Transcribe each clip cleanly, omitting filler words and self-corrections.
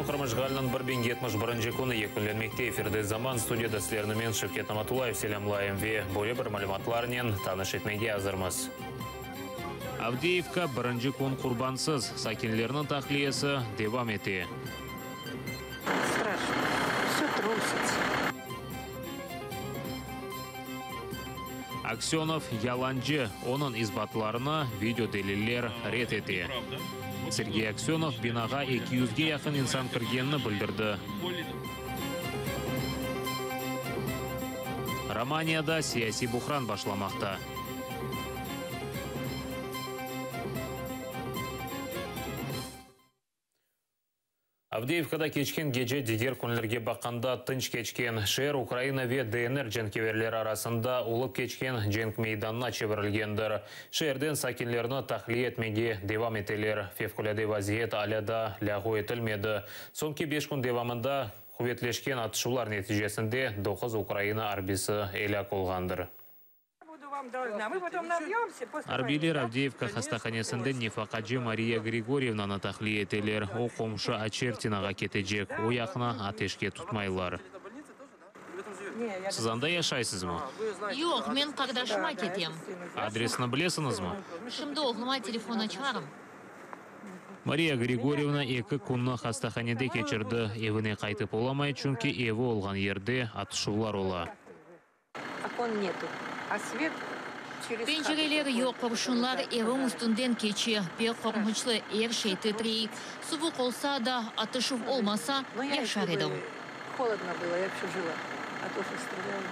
Кырмышгалынан 1071 күні екінленмекте эфирде заман студияда сілерімен Шевкет Наматулаев селямлайым ве более бір малыматларнен таныш етмеге азырмыз. Авдеевка бірінші күн құрбансыз сакинлерінің тахлиесі девам еті. Страшно. Все трусится. Аксенов яланжы, оның избатларына видеоделиллер рет еті. Сергей Аксенов бинаға 200-ге яқын инсан кіргенini білдірді. Романияда сияси бухран башламақта. Авдеевкада кечкен геже дигер күнлерге баққанда тынч кечкен шер Украина ве ДНР женкеверлер арасында улып кечкен женк мейданына чебірілгендір. Шерден сакинлеріні тахли етмеге девам етелер. Февкуляде вазиет аляда лягу етілмеді. Сонки 5 күн девамында құветлешкен атышулар нәтижесінде 9 Украина арбisi еляк олғандыр. Арбилер Авдеевка хастаханесінде Нефақаджи Мария Григорьевнаны тахли етелер. О қомшы Ачертинаға кетежек. О яқына атешке тұтмайлар. Сіз анда яшайсыз ма? Жоқ, мен қардашыма кетем. Адресіні білесіңіз ма? Шымды оғлыма телефон ачарым. Мария Григорьевна 2 күнні хастаханеде кечірді. Евіне қайтып оламай, чүнки еві олған ерде атышулар ола. Окон нету. А свет через... Пенжерелер yok, kurşunlar evim üstünden geçiyor. Bir korkunçlu er şey titreyip. Soğuk olsa da atışık olmasa yaşar edim. Холодно было, я вообще жила. А то, что стреляли.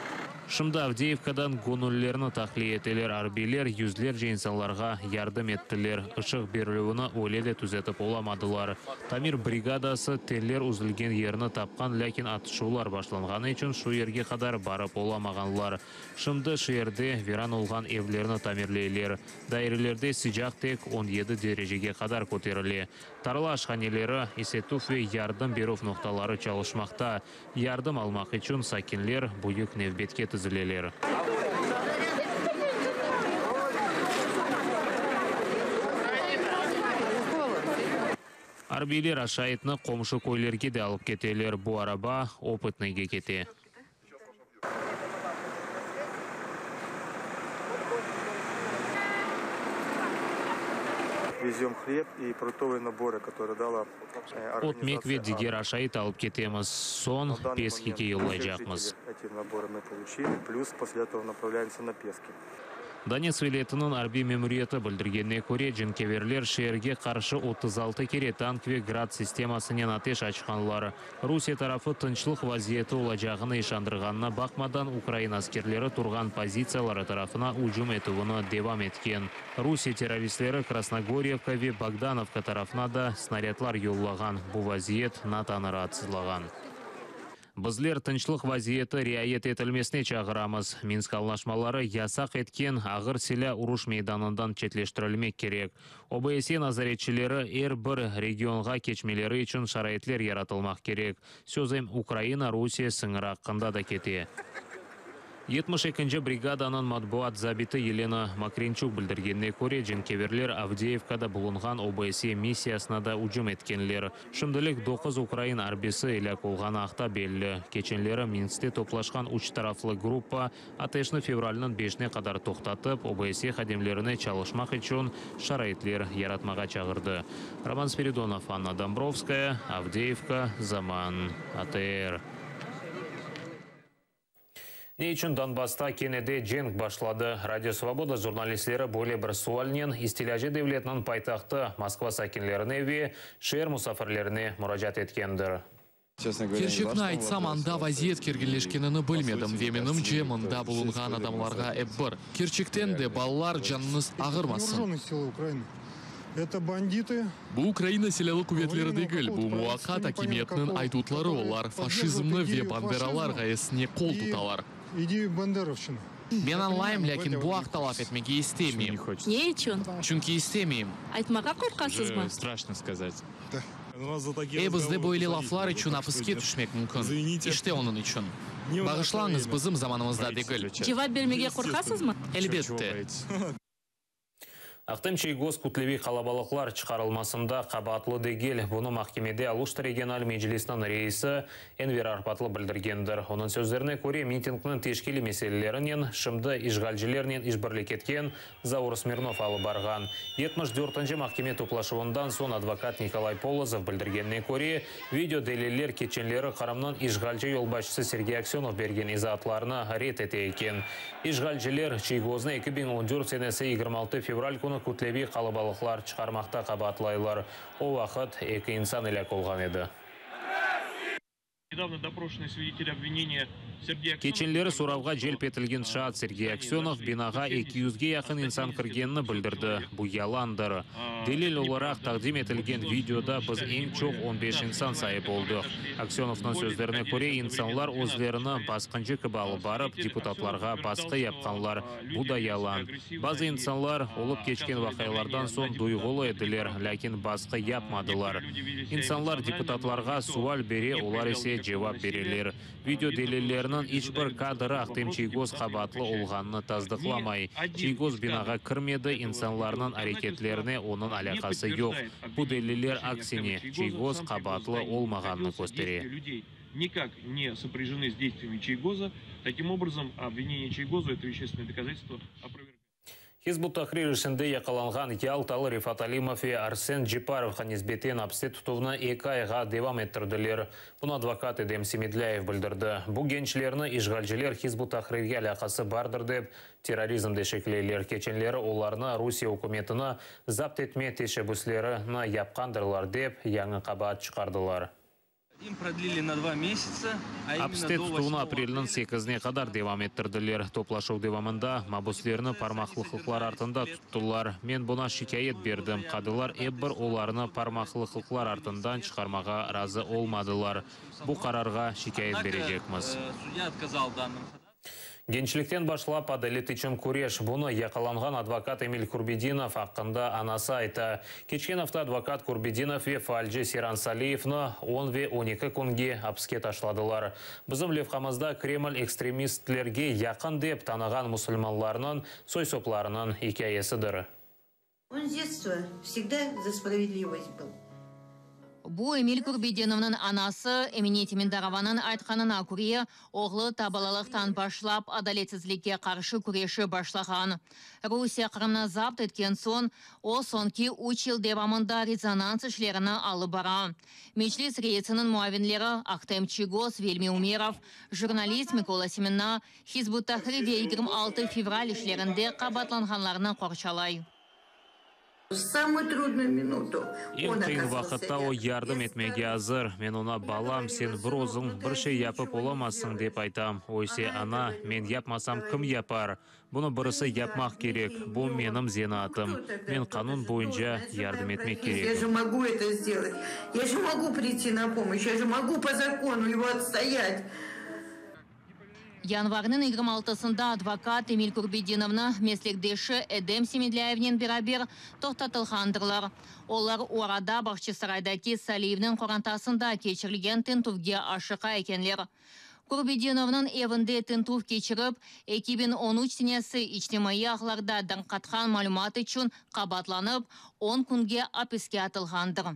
Шымда Авдеевкадан гонуllеріні тахли етелер арбилер yüzlerce insanlarga yardım ettiler. Işık берілуіні оледе түзетіп оламадылар. Тамир бригадасы теллер үзілген еріні тапқан, ләкин атышулар башланғаны үшін шу ерге қадар барып оламағанлар. Шымды шерде веран олған евлеріні тамирлейлер. Дайрелерде сижақ тек 17 дәрежеге қадар көтеріле. Тарла ашханелері есетуф ве ярдым беруф ноқталары чалышмақта. Ярдым алмақ үшін сакинлер бұйық невбетке түзілелер. Арбилер ашайтыны қомшы көйлерге де алып кетелер. Бұ араба опытныйге кете. Везем хлеб и продуктовые наборы, которые дала организация. От мекве дигер ашайт алып кетеміз. Сон пескеге елай жақмыз. Эти наборы мы получили, плюс после этого направляемся на Пески. Донец вилетінің арби мемуриеті білдіргенне көре женкеверлер шерге қаршы 36 кере танк ве град системасынен атеш ашқанлар. Русия тарафы тынчлық вазиеті олажағыны ишандырғанына бақмадан Украина аскерлері тұрған позициялары тарафына ұжым етуіні девам еткен. Русия террористлері Красногорьевка ве Богдановка тарафына да снарядлар йоллаған. Бұ вазиет натаны раатсызлаған. Бізлер тынчлық вазиеті riayet етілмесіне чағырамыз. Минск алнашмалары ясақ еткен ағыр селя ұруш мейданындан четлештірілмек керек. ОБСЕ назаретчілері бір регионға кечмелері үшін шарайтлер яратылмақ керек. Сөзім Украина, Русия сыңыр аққында да кете. 72-ші бригаданын матбуат забиты Елена Макринчук білдіргенне көре женкеверлер Авдеевкада бұлынған ОБСЕ миссиясына да ұжым еткенлер. Шымдылық 9 Украин арбisi еляк олғаны ақта белі. Кеченлері Минскте топлашқан үш тарафлы группа атешні февралінің 5-не қадар тоқтатып, ОБСЕ қадемлеріне чалышмақ үшін шарайтлер яратмаға чағырды. Роман Спиридонов, Анна Домбровская, Авдеевка, Заман, АТР. Не үшін Донбасста кенеде женг башлады. Радио Свобода журналистлері более бір суалнен истиляжы девлетінің пайтақты Москва сакинлеріне ве шер мұсафірлеріне мұражат еткендір. Керчекні айтсам, анда вазиет кергенлешкенini білмедім. Веменім же мұнда бұлынған адамларға әббір. Керчектен де балалар жаныңыз ағырмасын. Это бандиты. Бұл Украина селялы күветлері дегіл. Бұл муақа такиметнің айтутлары олар фашизмны ве бандералар ғайысыне қол тұталар. Иди бандеровщина. Мен анлайым, ләкин бұақ талап етмеге істемейм. Не үшін? Чүнки істемейм. Айтмаға қорқасыз ба? Страшно сказать. Бізде бойлы лафлар үшін апыске түшмек мүмкін. Іште оның үшін. Бағышлаңыз бізім заманымызда дегіл. Жевап бермеге қорқасыз ма? Әлбетте. Ақтым чейгоз күтлеви қалабалықлар чықарылмасында қабатлы дегел. Бұны махкемеде Алушты регионал межилесінің рейсі Энвер Арпатлы білдіргендір. Оның сөздеріне көре митингінің тешкелі меселелерінен, шымды ишгалжілерінен ишбірлік еткен Заур Смирнов алып барған. 74-ші махкеме топлашуындан сон адвокат Николай Полозов білдіргеніне көре, видео делелер кетченлері қарамнан ишгалжы елбашысы Сергей Аксенов берген изатларына рет ете екен. Ишгалжілер чейгозны 2014 сенесі 26 февраль күтлеби қалыбалықлар чықармақта қабатлайлар. О вақыт екі инсан илек олған еді. Недавно допрошенный свидетель обвинения Сергей Аксенов... Кеченлері сұрауға желп етілген шаат Сергей Аксенов бинаға 200-ге яқын инсан кіргенні білдірді. Бұл яландыр. Делел оларақ тақдим етілген видеода біз ең чоқ 15 инсан сайып болдық. Аксеновның сөздеріне көре инсанлар өзлеріні басқынжы кібалы барып, депутатларға басқы япқанлар. Бұл да ялан. Базы инсанлар олып кечкен вақайлардан сон дұйғылы еділер, ләкин басқы япмадылар. Инсанлар депутатларға суал бере, олар есе жауап берелер. Видео делелерінің ешбір кадры ақтым чейгоз қабатлы олғанны таздықламай. Чейгоз бинаға кірмеді, инсанларының әрекетлеріне оның алақасы жоқ. Бұл делелер аксине чейгоз қабатлы олмағанны көстере. Никак не сопряжены с действиями Чейгоза. Таким образом, обвинение Чейгоза – это вещественное доказательство опровергается. Хизбут Тахрир ішінде яқаланған Ялталы Рифат Алимов и Арсен Джипаров несбетен апсте тұтуына 2 айға девам еттірділер. Бұны адвокат Эдем Семедляев білдірді. Бұл генчлеріні ишгалжелер Хизбут Тахрирге алақасы бардыр деп, терроризмде шекілейлер кеченлері оларына Русия үкіметіні запт етме тешебіслеріні япқандырлар деп, яңы қабат шығардылар. Им продлили на 2 месяца, а именно Апстет до 8 тұтуына апрелінің 8-не қадар девам еттірділер. Топлашау девамында мабуслеріні пармақлықлар артында тұттылар. Мен бұна шикайет бердім. Қадылар әббір оларыны пармақлықлар артындан шығармаға разы олмадылар. Бұл қарарға шикайет бережекміз. Судья отказал данным. Геншіліктен башлап адалет үшін көреш. Бұны яқаланған адвокат Эмиль Курбединов ақында анасы айта. Кечкен авто адвокат Курбединов ве фальджи Сиран Салиевны 10 ве 12 күнге апске ташладылар. Бізім левқамызда Кремль экстремистлерге яқын деп таныған мұсылманларының сой-сопларының хикаясыдыр. Он с детства всегда за справедливость был. Бұл Эмиль Курбединовның анасы Эмине Тиминдарованың айтқанына көре, оғлы табалалықтан башлап адалетсізлікке қаршы күреші башлаған. Русия қырымны запт еткен сон, о сонки 3 ел девамында резонанс ішлеріні алып бара. Мечлис рейсінің муавинлері Ақтем Чейгоз, Вельми Умеров, журналист Микола Семена, Хизбут Тахрир 26 февраль ішлерінде қабатланғанларына қоршалай. В самую трудную минуту Ең қиын вақытта о ярдым етмеге азыр. Мен ona балам, сен бір озың, бір шей япып оламасың деп айтам. Ойсе, ана, мен япмасам кім япар? Бұны бірісі япмақ керек. Бұл менің зенатым. Мен қанун бойынша ярдым етмек керек. Я же могу это сделать. Я же могу прийти на помощь. Я же могу по закону его отстоять. Январның 26-сында адвокат Эмиль Курбединовны меслекдеші Эдем Семедляевнен берабер тоқтатылғандырлар. Олар орада Бақчысарайдаки Салиевнің қорантасында кечірілген тінтуфге ашыға екенлер. Курбединовның евінде тінтуф кечіріп, 2013 сенесі ичтимаи ағларда даңқатқан малюмат үшін қабатланып, 10 күнге апеске атылғандыр.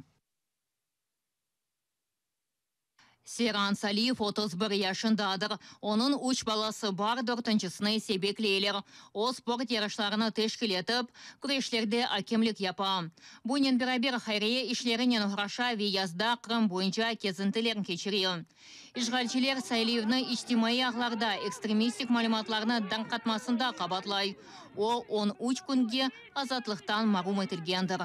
Сиран Салиев 31 yaşındadır. Onun 3 balası var, 4-sini sebekleyler. O sport yarışlarını teşkil etip, güreşlerde hakemlik yapar. Bunun beraber hayriye işlerinin uğraşa ve yazda Kırım boyunca kezintilerini geçiriyor. İşgalçiler Saliyevni içtimai ağlarda ekstremistik malumatlarını dаңқатmasında qabatlay. O 13 günge azatlıktan mahrum etilgendir.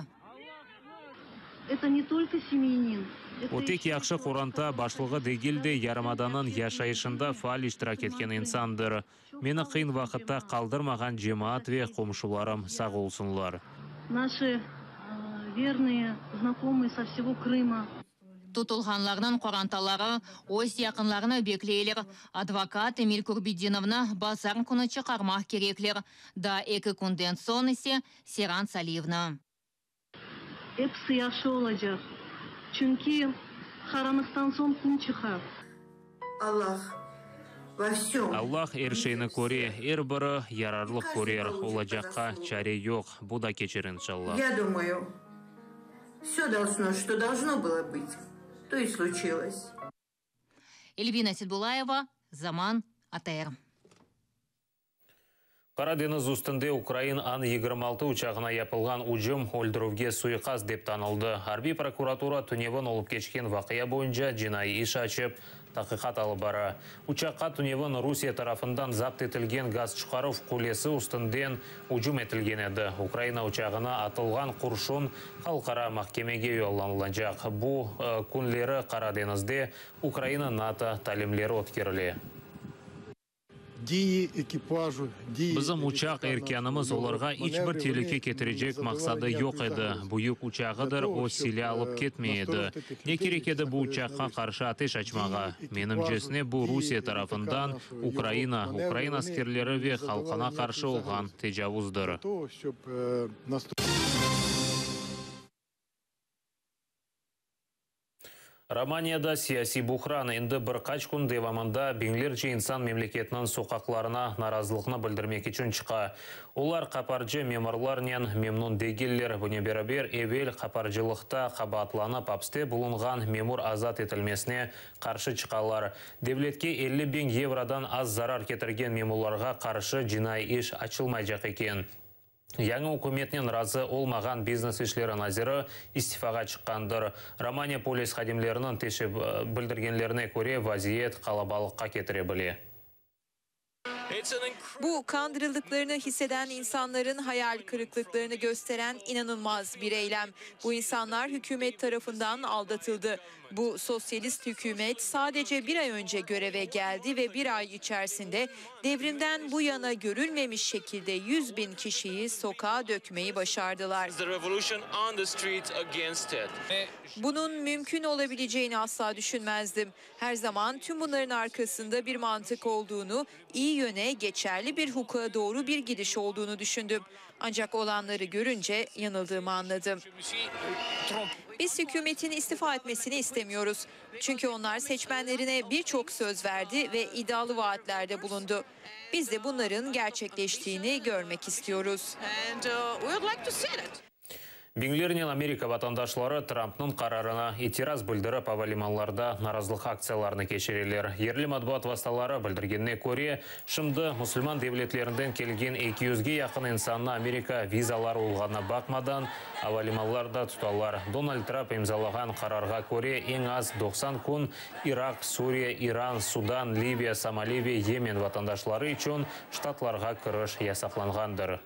Это не только семьянин. Отек яқшы қоранта башлығы дегелде ярымаданын яшайышында фаал иштирак еткен инсандыр. Мені қиын вақытта қалдырмаған жемаат ве қомшуларым сақ олсынлар. Наши верные знакомые со всего Крыма. Тұтылғанларының қоранталары өз яқынларыны беклейлер. Адвокат Эмиль Курбединовны базар күні шығармақ кереклер. Да 2 күнден сон ise Сиран Салиевна. Hepsi yaxşı olacak. Çünkü karanlıktan son gün çıkar. Allah во всем. Аллах эршейні көре, эрбірі ярарлық көрер, олажаққа чаре жоқ, бұда кечер, иншаллах. Я думаю, все должно, что должно было быть, то и случилось. Эльвина Сидбулаева, Заман, АТР. Қара деңіз үстінде Украин Ан-26 ұшағына япылған ұжым өлдіруге суйқас деп танылды. Harbiy прокуратура түневін олып кешкен вақия бойынша жинай иш ашып, тақиқат алып бара. Ұшаққа түневін Русия тарафындан запт етілген газ шығарып құлесі үстінден ұжым етілген еді. Украина ұшағына атылған құршын халқара махкемеге yo'llanılacak. Бұл күнлері Қара деңізде Украина НАТО талимлері өткеріле. Bizim uçaq erkanımız оларға ешбір телеке кетірежек мақсады жоқ еді. Бұйық ұшағыдыр, о силе алып кетмейді. Не керек еді бұл ұшаққа қаршы атеш açmaға? Менің жесіне бұл Русия тарафындан Украина аскерлері ве халқына қаршы олған тежавуздыр. Романияда сияси бұқран енді бір қач күн девамында беңлерче инсан мемлекетінің соқақларына наразылықны білдірмек үшін шықа. Олар қапаржы меморларнен мемнун дегеллер бұне берабер евел қапаржылықта қабатланып апсте бұлынған мемур азат етілмесіне қаршы шықалар. Девлетке 50 000 евродан аз зарар кетірген мемурларға қаршы жинай иш açılmayacak екен. Яңы үкіметінен разы олмаған бизнес ішлері назиры истифаға шыққандыр. Романия полис хадимлерінің теші білдіргенлеріне көре вазиет қалабалыққа кетіре біле. Bu kandırıldıklarını hisseden insanların hayal kırıklıklarını gösteren inanılmaz bir eylem. Bu insanlar hükümet tarafından aldatıldı. Bu sosyalist hükümet sadece bir ay önce göreve geldi ve bir ay içerisinde devrimden bu yana görülmemiş şekilde 100.000 kişiyi sokağa dökmeyi başardılar. Bunun mümkün olabileceğini asla düşünmezdim. Her zaman tüm bunların arkasında bir mantık olduğunu, iyi yöne, geçerli bir hukuka doğru bir gidiş olduğunu düşündüm. Ancak olanları görünce yanıldığımı anladım. Biz hükümetin istifa etmesini istemiyoruz. Çünkü onlar seçmenlerine birçok söz verdi ve iddialı vaatlerde bulundu. Biz de bunların gerçekleştiğini görmek istiyoruz. Беңлерінен Америка ватандашлары Трамптың қарарына итираз білдіріп авалималарда наразылық акцияларыны кешерелер. Ерлі матбуат васталары білдіргеніне көре, шымды мұсылман девлетлерінден келген 200-ге яқын инсанны Америка визалар олғаны бақмадан авалималарда тұталар. Дональд Трамп имзалаған қарарға көре ең аз 90 күн Ирак, Сурия, Иран, Судан, Ливия, Сомали, Йемен ватандашлары үшін штатларға кіріш ясақланғандыр.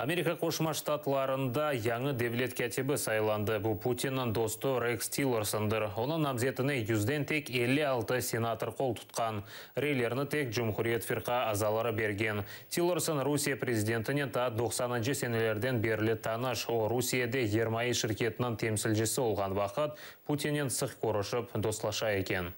Америка Қошма Штатларында яңы девлет кәтебі сайланды. Бұл Путиннің досты Рекс Тиллерсондыр. Оның намзетіне 100-ден тек 56 сенатор қол тұтқан. Рейлеріні тек Жұмхуриет фирқа азалары берген. Тиллерсон Русия президентіне та 90-шы сенелерден берлі таныш. О Русияде Ермайы шіркетінің темсілжесі олған вақыт Путиннен сық көрішіп достлаша екен.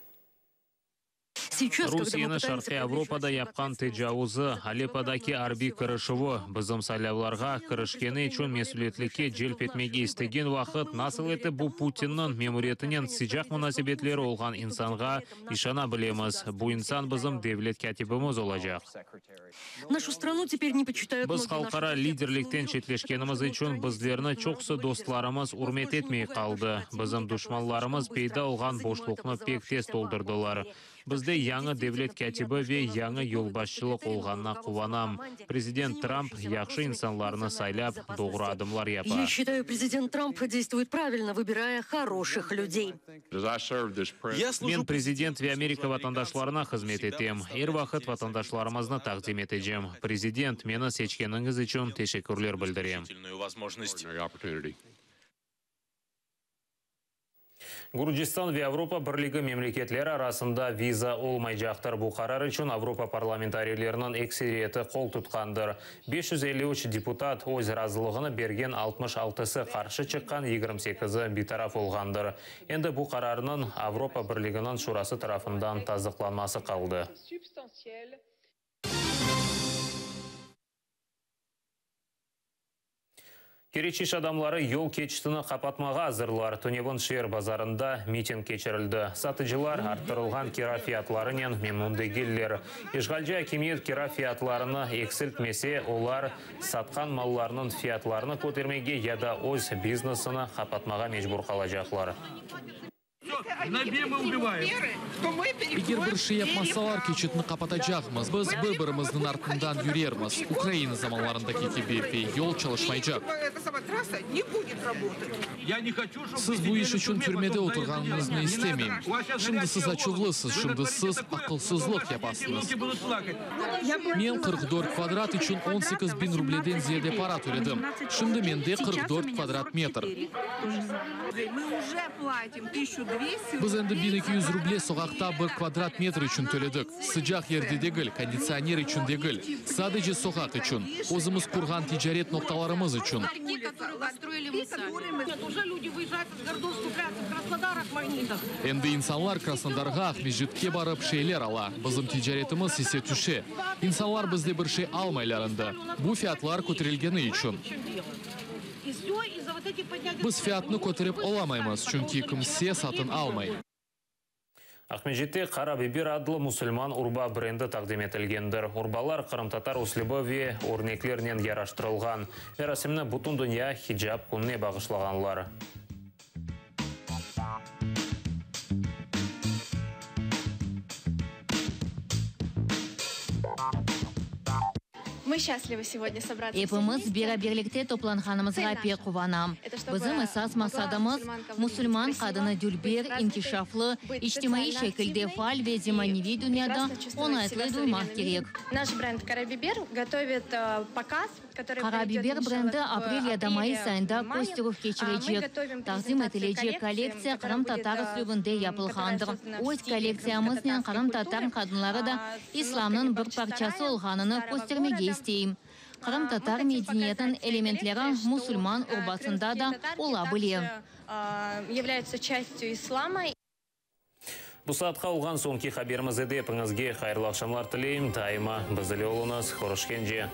Русияны Шарқи Европада япқан тежауызы, Алеппадаки арби кірішуі, бізім сайлауларға кірішкені үшін месулетлікке желп етмеге істеген вақыт, насыл еті бұл Путиннің мемуриетінен сижақ мұнасибетлері олған инсанға ишана білеміз. Бұл инсан бізім девлет кәтебіміз олажақ. Біз халқара лидерліктен шетлешкеніміз үшін біздеріні чоқсы достларымыз урмет етмей қалды. Бізім дұшманларымыз пейда олған бошлықны пек тез толдырдылар. Бізде яңы девлет кәтебі ве яңы yolbaşçылық олғанна қуанам. Президент Трамп яқшы инсанларны сайлап, doğru adımlar yapar. Я считаю, президент Трамп действует правильно, выбирая хороших людей. Мен президент ве Америка ватандашларына қызмет етем. Ер вақыт ватандашларымызны тақдим етежем. Президент мені сечкеніңіз үшін тешекүрлер білдірем. Gürcistan ve Avrupa Birliği memleketleri arasında viza olmay jaqtar bu karar için Avrupa parlamentariylerining ekseriyeti qol tutqandir. 553 deputat o'z razılığını bergen 66'sı qarşı çıqqan 28'i betaraf olgandir. Endi bu qararının Avrupa Birliği'nin şurası tarafından tasdiqlanması qaldı. Kereçiş adamları yol keçitini kapatmağa hazırlar. Tönevin şehir bazarında miting geçirildi. Satıcılar arttırılgan kira fiyatlarının memnun değiller. İşgalci hakimiyet kira fiyatlarını eksiltmese, onlar satkan mallarının fiyatlarını kotermege ya da öz biznesini kapatmağa mecbur kalacaklar. Егер bir şey yapmasalar keçitini kapatacağımız. Biz bir-birimizin ardından yürüyermiz. Ukrayna zamanlarındaki gibi yol çalışmayacak. Siz bu iş için türmede oturganınızı istemeyim. Şimdi siz açıklısınız, şimdi siz akılsızlık yapasınız. Men 44 kvadrat için 18.000 rubleden ziyade para töledim. Şimdi mende 44 kvadrat metr. Biz endi 1200 ruble sokakta bir kvadrat metr için töledik. Sıcak yerde değil, kondisyoner için değil. Sadece sokak için. Özümüz kurgan ticaret noktalarımız için. Endi insanlar Krasnodarga, Mejitke barıp şeyler ala. Bizim ticaretimiz ise düşe. İnsanlar bizde bir şey almaylarında. Bu fiyatlar kötürülgeni için. Biz fiyatını kötürüp olamayız çünkü kimse satın almay. Ахмежетте Қара Бибер adlı Müslüman urba brendi taqdim etilgendir. Urbalar Qırım-Tatar uslubi ve örneklerinden yaraştırılgan. Merasimni butun dünya hijab kunine bağışlaganlar. Мы счастливы сегодня собраться. Hepimiz birlikte toplanganımızga pek quvonam. Bizim esas maqsadimiz musulmon qadini Dülber inkişaflı, ijtimoiy şekilde faal ve zemanevi dünyada onaytlı duymak gerek. Наш бренд Карабибер готовит показ, который Карабибер бренди aprel ya da mayıs ayında gösterip geçirecek. Taqdim etilecek kolleksiya Qırım-Tatar üslubunda yapılgandır. O'z kolleksiyamızdan Qırım-Tatar kadınları da İslam'ın bir parçası olganını göstermege isteyim. Qırım-Tatar medeniyetin elementleri musulman urbasında da olabilir. являются частью ислама. Bu saatqa olgan so'nggi xabarimiz edi. Hepingizga xayrli akşamlar tileyim. Daima bizle olunuz. Xo'sh kelinglar.